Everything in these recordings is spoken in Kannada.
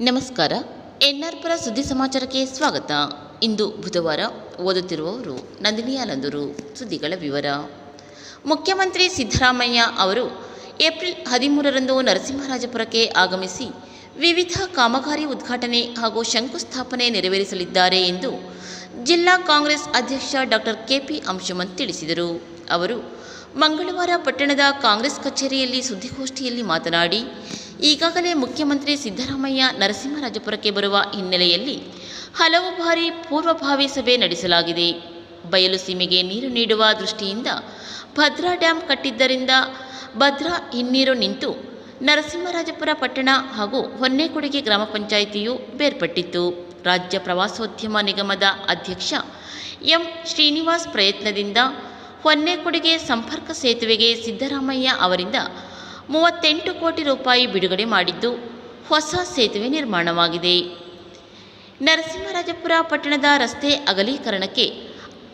ನಮಸ್ಕಾರ. ಎನ್ಆರ್ ಪರ ಸುದ್ದಿ ಸಮಾಚಾರಕ್ಕೆ ಸ್ವಾಗತ. ಇಂದು ಬುಧವಾರ. ಓದುತ್ತಿರುವವರು ನಂದಿನಿ ಆಲಂದೂರು. ಸುದ್ದಿಗಳ ವಿವರ. ಮುಖ್ಯಮಂತ್ರಿ ಸಿದ್ದರಾಮಯ್ಯ ಅವರು ಏಪ್ರಿಲ್ 13ರಂದು ನರಸಿಂಹರಾಜಪುರಕ್ಕೆ ಆಗಮಿಸಿ ವಿವಿಧ ಕಾಮಗಾರಿ ಉದ್ಘಾಟನೆ ಹಾಗೂ ಶಂಕುಸ್ಥಾಪನೆ ನೆರವೇರಿಸಲಿದ್ದಾರೆ ಎಂದು ಜಿಲ್ಲಾ ಕಾಂಗ್ರೆಸ್ ಅಧ್ಯಕ್ಷ ಡಾಕ್ಟರ್ ಕೆಪಿ ಅಂಶುಮಂತ್ ತಿಳಿಸಿದರು. ಅವರು ಮಂಗಳವಾರ ಪಟ್ಟಣದ ಕಾಂಗ್ರೆಸ್ ಕಚೇರಿಯಲ್ಲಿ ಸುದ್ದಿಗೋಷ್ಠಿಯಲ್ಲಿ ಮಾತನಾಡಿ, ಈಗಾಗಲೇ ಮುಖ್ಯಮಂತ್ರಿ ಸಿದ್ದರಾಮಯ್ಯ ನರಸಿಂಹರಾಜಪುರಕ್ಕೆ ಬರುವ ಹಿನ್ನೆಲೆಯಲ್ಲಿ ಹಲವು ಬಾರಿ ಪೂರ್ವಭಾವಿ ಸಭೆ ನಡೆಸಲಾಗಿದೆ. ಬಯಲು ಸೀಮೆಗೆ ನೀರು ನೀಡುವ ದೃಷ್ಟಿಯಿಂದ ಭದ್ರಾ ಡ್ಯಾಂ ಕಟ್ಟಿದ್ದರಿಂದ ಭದ್ರಾ ಹಿನ್ನೀರು ನಿಂತು ನರಸಿಂಹರಾಜಪುರ ಪಟ್ಟಣ ಹಾಗೂ ಹೊನ್ನೇಕೊಡಿಗೆ ಗ್ರಾಮ ಪಂಚಾಯಿತಿಯು ಬೇರ್ಪಟ್ಟಿತ್ತು. ರಾಜ್ಯ ಪ್ರವಾಸೋದ್ಯಮ ನಿಗಮದ ಅಧ್ಯಕ್ಷ ಎಂ ಶ್ರೀನಿವಾಸ್ ಪ್ರಯತ್ನದಿಂದ ಹೊನ್ನೇಕೊಡಿಗೆ ಸಂಪರ್ಕ ಸೇತುವೆಗೆ ಸಿದ್ದರಾಮಯ್ಯ ಅವರಿಂದ 38 ಕೋಟಿ ರೂಪಾಯಿ ಬಿಡುಗಡೆ ಮಾಡಿದ್ದು ಹೊಸ ಸೇತುವೆ ನಿರ್ಮಾಣವಾಗಿದೆ. ನರಸಿಂಹರಾಜಪುರ ಪಟ್ಟಣದ ರಸ್ತೆ ಅಗಲೀಕರಣಕ್ಕೆ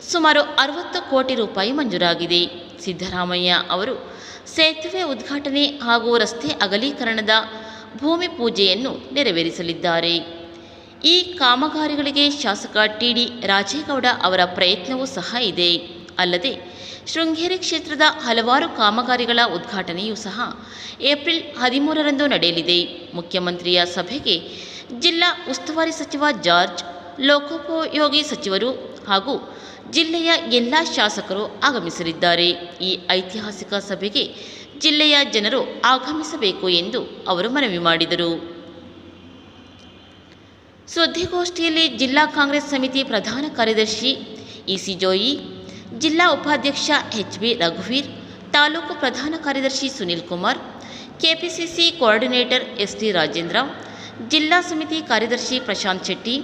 ಸುಮಾರು 60 ಕೋಟಿ ರೂಪಾಯಿ ಮಂಜೂರಾಗಿದೆ. ಸಿದ್ದರಾಮಯ್ಯ ಅವರು ಸೇತುವೆ ಉದ್ಘಾಟನೆ ಹಾಗೂ ರಸ್ತೆ ಅಗಲೀಕರಣದ ಭೂಮಿ ಪೂಜೆಯನ್ನು ನೆರವೇರಿಸಲಿದ್ದಾರೆ. ಈ ಕಾಮಗಾರಿಗಳಿಗೆ ಶಾಸಕ ಟಿಡಿ ರಾಜೇಗೌಡ ಅವರ ಪ್ರಯತ್ನವೂ ಸಹ ಇದೆ. ಅಲ್ಲದೆ ಶೃಂಗೇರಿ ಕ್ಷೇತ್ರದ ಹಲವಾರು ಕಾಮಗಾರಿಗಳ ಉದ್ಘಾಟನೆಯೂ ಸಹ ಏಪ್ರಿಲ್ 13ರಂದು ನಡೆಯಲಿದೆ. ಮುಖ್ಯಮಂತ್ರಿಯ ಸಭೆಗೆ ಜಿಲ್ಲಾ ಉಸ್ತುವಾರಿ ಸಚಿವ ಜಾರ್ಜ್, ಲೋಕೋಪಯೋಗಿ ಸಚಿವರು ಹಾಗೂ ಜಿಲ್ಲೆಯ ಎಲ್ಲ ಶಾಸಕರು ಆಗಮಿಸಲಿದ್ದಾರೆ. ಈ ಐತಿಹಾಸಿಕ ಸಭೆಗೆ ಜಿಲ್ಲೆಯ ಜನರು ಆಗಮಿಸಬೇಕು ಎಂದು ಅವರು ಮನವಿ ಮಾಡಿದರು. ಸುದ್ದಿಗೋಷ್ಠಿಯಲ್ಲಿ ಜಿಲ್ಲಾ ಕಾಂಗ್ರೆಸ್ ಸಮಿತಿ ಪ್ರಧಾನ ಕಾರ್ಯದರ್ಶಿ ಇಸಿ ಜೋಯಿ, ಜಿಲ್ಲಾ ಉಪಾಧ್ಯಕ್ಷ ಎಚ್.ಬಿ. ರಘುವೀರ್, ತಾಲೂಕು ಪ್ರಧಾನ ಕಾರ್ಯದರ್ಶಿ Sunil Kumar, KPCC coordinator ST. Rajendra, ಜಿಲ್ಲಾ ಸಮಿತಿ ಕಾರ್ಯದರ್ಶಿ ಪ್ರಶಾಂತ್ ಶೆಟ್ಟಿ,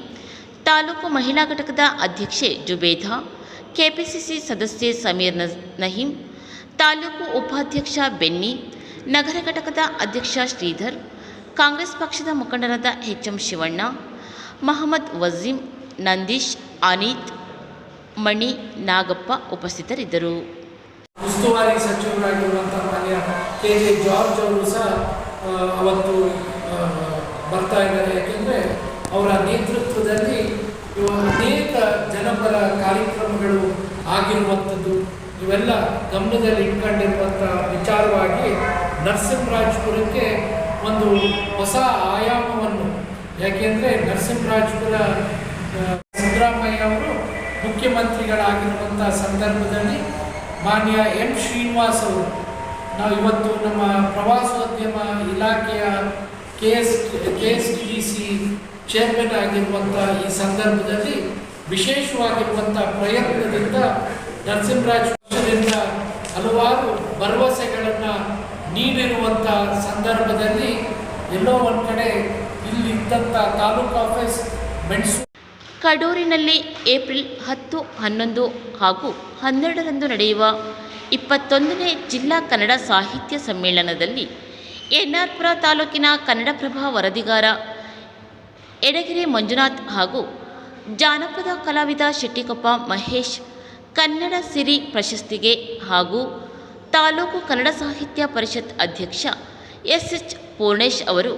ತಾಲೂಕು ಮಹಿಳಾ ಘಟಕದ ಅಧ್ಯಕ್ಷೆ ಜುಬೇದಾ, ಕೆಪಿಸಿಸಿ ಸದಸ್ಯೆ ಸಮೀರ್ ನಹೀಂ, ತಾಲೂಕು ಉಪಾಧ್ಯಕ್ಷ ಬೆನ್ನಿ, ನಗರ ಘಟಕದ ಅಧ್ಯಕ್ಷ ಶ್ರೀಧರ್, ಕಾಂಗ್ರೆಸ್ ಪಕ್ಷದ ಮುಖಂಡರಾದ ಎಚ್.ಎಂ. ಶಿವಣ್ಣ, ಮಹಮ್ಮದ್ ವಜೀಂ, ನಂದೀಶ್, ಅನೀತ್, ಮಣಿ, ನಾಗಪ್ಪ ಉಪಸ್ಥಿತರಿದ್ದರು. ಉಸ್ತುವಾರಿ ಸಚಿವರಾಗಿರುವಂತಹ ಮಾನ್ಯ ಕೆ.ಜೆ. ಜಾರ್ಜ್ ಅವರು ಸಹ ಅವತ್ತು ಬರ್ತಾ ಇದ್ದಾರೆ. ಯಾಕೆಂದರೆ ಅವರ ನೇತೃತ್ವದಲ್ಲಿ ಅನೇಕ ಜನಪರ ಕಾರ್ಯಕ್ರಮಗಳು ಆಗಿರುವಂಥದ್ದು, ಇವೆಲ್ಲ ಗಮನದಲ್ಲಿ ಇಟ್ಕೊಂಡಿರುವಂಥ ವಿಚಾರವಾಗಿ ನರಸಿಂಹರಾಜಪುರಕ್ಕೆ ಒಂದು ಹೊಸ ಆಯಾಮವನ್ನು, ಯಾಕೆಂದರೆ ನರಸಿಂಹರಾಜಪುರ ಸಿದ್ದರಾಮಯ್ಯ ಅವರು ಮುಖ್ಯಮಂತ್ರಿಗಳಾಗಿರುವಂಥ ಸಂದರ್ಭದಲ್ಲಿ ಮಾನ್ಯ ಎಂ ಶ್ರೀನಿವಾಸ್ ಅವರು, ನಾವು ಇವತ್ತು ನಮ್ಮ ಪ್ರವಾಸೋದ್ಯಮ ಇಲಾಖೆಯ KSTDC ಚೇರ್ಮನ್ ಆಗಿರುವಂಥ ಈ ಸಂದರ್ಭದಲ್ಲಿ ವಿಶೇಷವಾಗಿರುವಂಥ ಪ್ರಯತ್ನದಿಂದ ನರಸಿಂಹರಾಜಪುರದಿಂದ ಹಲವಾರು ಭರವಸೆಗಳನ್ನು ನೀಡಿರುವಂಥ ಸಂದರ್ಭದಲ್ಲಿ ಎಲ್ಲೋ ಒಂದು ಕಡೆ ಇಲ್ಲಿದ್ದಂಥ ತಾಲೂಕು ಆಫೀಸ್ ಮೆಣಸು ಕಡೂರಿನಲ್ಲಿ ಏಪ್ರಿಲ್ 10, 11 ಹಾಗೂ 12ರಂದು ನಡೆಯುವ 21ನೇ ಜಿಲ್ಲಾ ಕನ್ನಡ ಸಾಹಿತ್ಯ ಸಮ್ಮೇಳನದಲ್ಲಿ ಎನ್ಆರ್ ಪುರ ತಾಲೂಕಿನ ಕನ್ನಡಪ್ರಭ ವರದಿಗಾರ ಎಡಗೆರೆ ಮಂಜುನಾಥ್ ಹಾಗೂ ಜಾನಪದ ಕಲಾವಿದ ಶೆಟ್ಟಿಕೊಪ್ಪ ಮಹೇಶ್ ಕನ್ನಡ ಸಿರಿ ಪ್ರಶಸ್ತಿಗೆ ಹಾಗೂ ತಾಲೂಕು ಕನ್ನಡ ಸಾಹಿತ್ಯ ಪರಿಷತ್ ಅಧ್ಯಕ್ಷ ಎಸ್.ಎಚ್. ಪೂರ್ಣೇಶ್ ಅವರು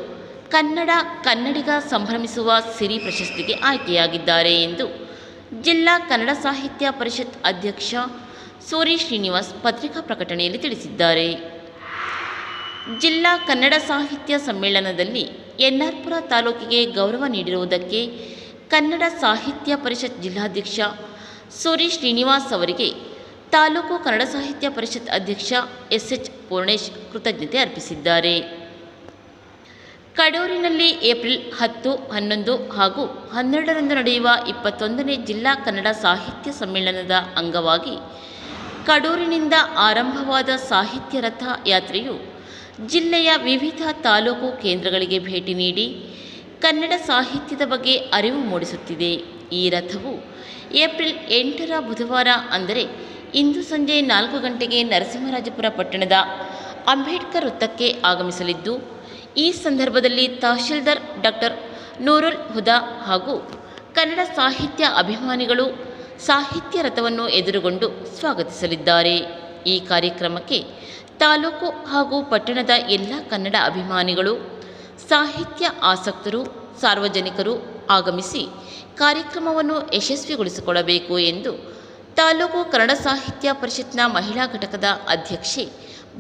ಕನ್ನಡಿಗ ಸಂಭ್ರಮಿಸುವ ಸಿರಿ ಪ್ರಶಸ್ತಿಗೆ ಆಯ್ಕೆಯಾಗಿದ್ದಾರೆ ಎಂದು ಜಿಲ್ಲಾ ಕನ್ನಡ ಸಾಹಿತ್ಯ ಪರಿಷತ್ ಅಧ್ಯಕ್ಷ ಸೂರಿ ಶ್ರೀನಿವಾಸ್ ಪತ್ರಿಕಾ ಪ್ರಕಟಣೆಯಲ್ಲಿ ತಿಳಿಸಿದ್ದಾರೆ. ಜಿಲ್ಲಾ ಕನ್ನಡ ಸಾಹಿತ್ಯ ಸಮ್ಮೇಳನದಲ್ಲಿ ಎನ್ಆರ್ ಪುರ ತಾಲೂಕಿಗೆ ಗೌರವ ನೀಡಿರುವುದಕ್ಕೆ ಕನ್ನಡ ಸಾಹಿತ್ಯ ಪರಿಷತ್ ಜಿಲ್ಲಾಧ್ಯಕ್ಷ ಸೂರಿ ಶ್ರೀನಿವಾಸ್ ಅವರಿಗೆ ತಾಲೂಕು ಕನ್ನಡ ಸಾಹಿತ್ಯ ಪರಿಷತ್ ಅಧ್ಯಕ್ಷ ಎಸ್.ಎಚ್. ಪೂರ್ಣೇಶ್ ಕೃತಜ್ಞತೆ ಅರ್ಪಿಸಿದ್ದಾರೆ. ಕಡೂರಿನಲ್ಲಿ ಏಪ್ರಿಲ್ 10, 11 ಹಾಗೂ 12ರಂದು ನಡೆಯುವ 21ನೇ ಜಿಲ್ಲಾ ಕನ್ನಡ ಸಾಹಿತ್ಯ ಸಮ್ಮೇಳನದ ಅಂಗವಾಗಿ ಕಡೂರಿನಿಂದ ಆರಂಭವಾದ ಸಾಹಿತ್ಯ ರಥ ಯಾತ್ರೆಯು ಜಿಲ್ಲೆಯ ವಿವಿಧ ತಾಲೂಕು ಕೇಂದ್ರಗಳಿಗೆ ಭೇಟಿ ನೀಡಿ ಕನ್ನಡ ಸಾಹಿತ್ಯದ ಬಗ್ಗೆ ಅರಿವು ಮೂಡಿಸುತ್ತಿದೆ. ಈ ರಥವು ಏಪ್ರಿಲ್ 8ರ ಬುಧವಾರ ಅಂದರೆ ಇಂದು ಸಂಜೆ 4 ಗಂಟೆಗೆ ನರಸಿಂಹರಾಜಪುರ ಪಟ್ಟಣದ ಅಂಬೇಡ್ಕರ್ ವೃತ್ತಕ್ಕೆ ಆಗಮಿಸಲಿದ್ದು, ಈ ಸಂದರ್ಭದಲ್ಲಿ ತಹಶೀಲ್ದಾರ್ ಡಾಕ್ಟರ್ ನೂರುಲ್ ಹುದಾ ಹಾಗೂ ಕನ್ನಡ ಸಾಹಿತ್ಯ ಅಭಿಮಾನಿಗಳು ಸಾಹಿತ್ಯ ರಥವನ್ನು ಎದುರುಗೊಂಡು ಸ್ವಾಗತಿಸಲಿದ್ದಾರೆ. ಈ ಕಾರ್ಯಕ್ರಮಕ್ಕೆ ತಾಲೂಕು ಹಾಗೂ ಪಟ್ಟಣದ ಎಲ್ಲ ಕನ್ನಡ ಅಭಿಮಾನಿಗಳು, ಸಾಹಿತ್ಯ ಆಸಕ್ತರು, ಸಾರ್ವಜನಿಕರು ಆಗಮಿಸಿ ಕಾರ್ಯಕ್ರಮವನ್ನು ಯಶಸ್ವಿಗೊಳಿಸಿಕೊಡಬೇಕು ಎಂದು ತಾಲೂಕು ಕನ್ನಡ ಸಾಹಿತ್ಯ ಪರಿಷತ್ನ ಮಹಿಳಾ ಘಟಕದ ಅಧ್ಯಕ್ಷೆ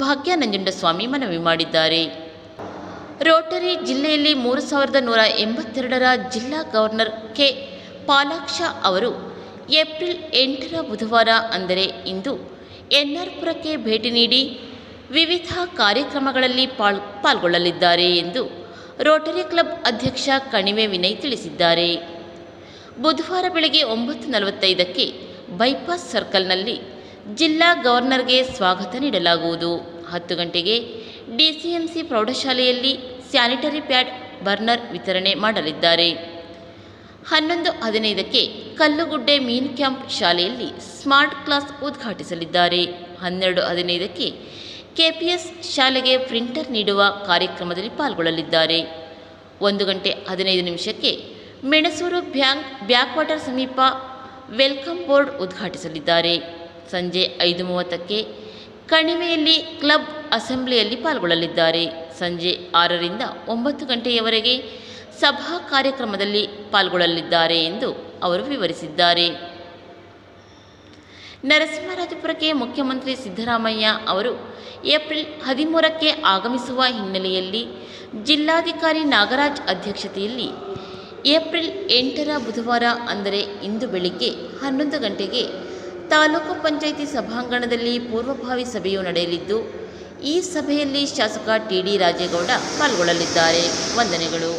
ಭಾಗ್ಯ ನಂಜುಂಡಸ್ವಾಮಿ ಮನವಿ ಮಾಡಿದ್ದಾರೆ. ರೋಟರಿ ಜಿಲ್ಲೆಯಲ್ಲಿ 3182ರ ಜಿಲ್ಲಾ ಗವರ್ನರ್ ಕೆ. ಪಾಲಾಕ್ಷ ಅವರು ಏಪ್ರಿಲ್ 8ರ ಬುಧವಾರ ಅಂದರೆ ಇಂದು ಎನ್ಆರ್ಪುರಕ್ಕೆ ಭೇಟಿ ನೀಡಿ ವಿವಿಧ ಕಾರ್ಯಕ್ರಮಗಳಲ್ಲಿ ಪಾಲ್ಗೊಳ್ಳಲಿದ್ದಾರೆ ಎಂದು ರೋಟರಿ ಕ್ಲಬ್ ಅಧ್ಯಕ್ಷ ಕಣಿವೆ ವಿನಯ್ ತಿಳಿಸಿದ್ದಾರೆ. ಬುಧವಾರ ಬೆಳಗ್ಗೆ 9:45ಕ್ಕೆ ಬೈಪಾಸ್ ಸರ್ಕಲ್ನಲ್ಲಿ ಜಿಲ್ಲಾ ಗವರ್ನರ್ಗೆ ಸ್ವಾಗತ ನೀಡಲಾಗುವುದು. 10 ಗಂಟೆಗೆ ಡಿಸಿಎಂಸಿ ಪ್ರೌಢಶಾಲೆಯಲ್ಲಿ ಸ್ಯಾನಿಟರಿ ಪ್ಯಾಡ್ ಬರ್ನರ್ ವಿತರಣೆ ಮಾಡಲಿದ್ದಾರೆ. 11:15ಕ್ಕೆ ಕಲ್ಲುಗುಡ್ಡೆ ಮೀನ್ ಕ್ಯಾಂಪ್ ಶಾಲೆಯಲ್ಲಿ ಸ್ಮಾರ್ಟ್ ಕ್ಲಾಸ್ ಉದ್ಘಾಟಿಸಲಿದ್ದಾರೆ. 12:15ಕ್ಕೆ ಕೆಪಿಎಸ್ ಶಾಲೆಗೆ ಪ್ರಿಂಟರ್ ನೀಡುವ ಕಾರ್ಯಕ್ರಮದಲ್ಲಿ ಪಾಲ್ಗೊಳ್ಳಲಿದ್ದಾರೆ. 1:15 ಮೆಣಸೂರು ಬ್ಯಾಕ್ ವಾಟರ್ ಸಮೀಪ ವೆಲ್ಕಮ್ ಬೋರ್ಡ್ ಉದ್ಘಾಟಿಸಲಿದ್ದಾರೆ. ಸಂಜೆ 5:30ಕ್ಕೆ ಕಣಿವೆಯಲ್ಲಿ ಕ್ಲಬ್ ಅಸೆಂಬ್ಲಿಯಲ್ಲಿ ಪಾಲ್ಗೊಳ್ಳಲಿದ್ದಾರೆ. ಸಂಜೆ 6ರಿಂದ 9 ಗಂಟೆಯವರೆಗೆ ಸಭಾ ಕಾರ್ಯಕ್ರಮದಲ್ಲಿ ಪಾಲ್ಗೊಳ್ಳಲಿದ್ದಾರೆ ಎಂದು ಅವರು ವಿವರಿಸಿದ್ದಾರೆ. ನರಸಿಂಹರಾಜಪುರಕ್ಕೆ ಮುಖ್ಯಮಂತ್ರಿ ಸಿದ್ದರಾಮಯ್ಯ ಅವರು ಏಪ್ರಿಲ್ 13ಕ್ಕೆ ಆಗಮಿಸುವ ಹಿನ್ನೆಲೆಯಲ್ಲಿ ಜಿಲ್ಲಾಧಿಕಾರಿ ನಾಗರಾಜ್ ಅಧ್ಯಕ್ಷತೆಯಲ್ಲಿ ಏಪ್ರಿಲ್ 8ರ ಬುಧವಾರ ಅಂದರೆ ಇಂದು ಬೆಳಿಗ್ಗೆ 11 ಗಂಟೆಗೆ ತಾಲೂಕು ಪಂಚಾಯಿತಿ ಸಭಾಂಗಣದಲ್ಲಿ ಪೂರ್ವಭಾವಿ ಸಭೆಯು ನಡೆಯಲಿದ್ದು, ಈ ಸಭೆಯಲ್ಲಿ ಶಾಸಕ ಟಿ.ಡಿ. ರಾಜೇಗೌಡ ಪಾಲ್ಗೊಳ್ಳಲಿದ್ದಾರೆ. ವಂದನೆಗಳು.